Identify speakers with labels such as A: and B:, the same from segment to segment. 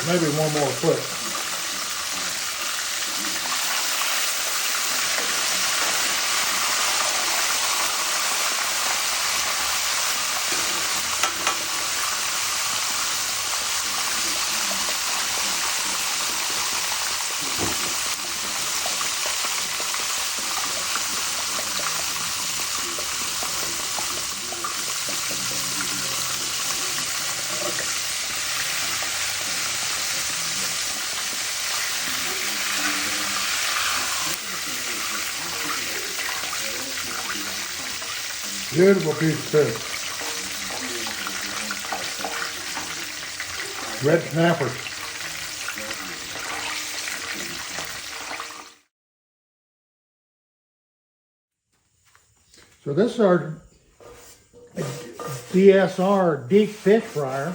A: maybe one more foot. Beautiful piece of fish. Red snapper. So this is our BSR Deep Fish Fryer.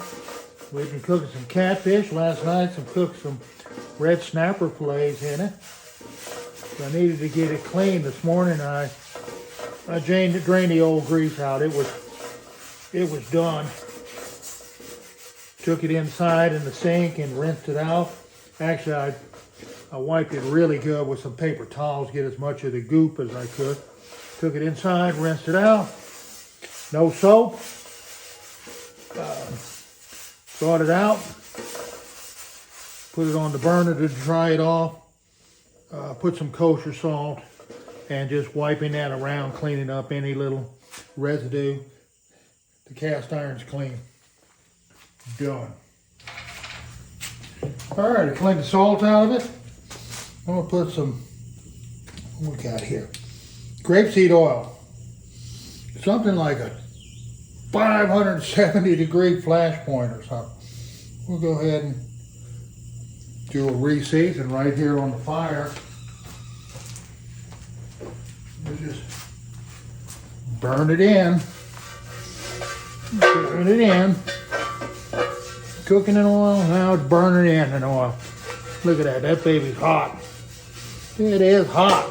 A: We've been cooking some catfish last night, cooked some red snapper fillets in it. So I needed to get it clean this morning. I drained the old grease out. It was done. Took it inside in the sink and rinsed it out. Actually, I wiped it really good with some paper towels, get as much of the goop as I could. Took it inside, rinsed it out. No soap. Brought it out. Put it on the burner to dry it off. Put some kosher salt. And just wiping that around, cleaning up any little residue. The cast iron's clean. Done. All right, I cleaned the salt out of it. I'm gonna put some, what we got here? Grapeseed oil. Something like a 570 degree flash point or something. We'll go ahead and do a reseason right here on the fire. Just burn it in. Burn it in. Cooking in oil, now it's burning in oil. Look at that, that baby's hot. It is hot.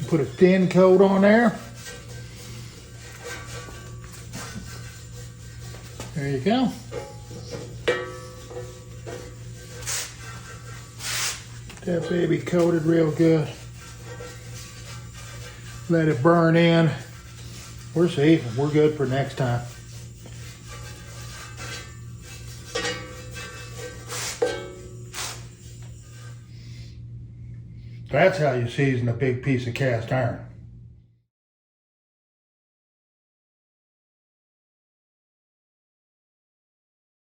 A: Put a thin coat on there. There you go. Get that baby coated real good. Let it burn in. We're safe. We're good for next time. That's how you season a big piece of cast iron.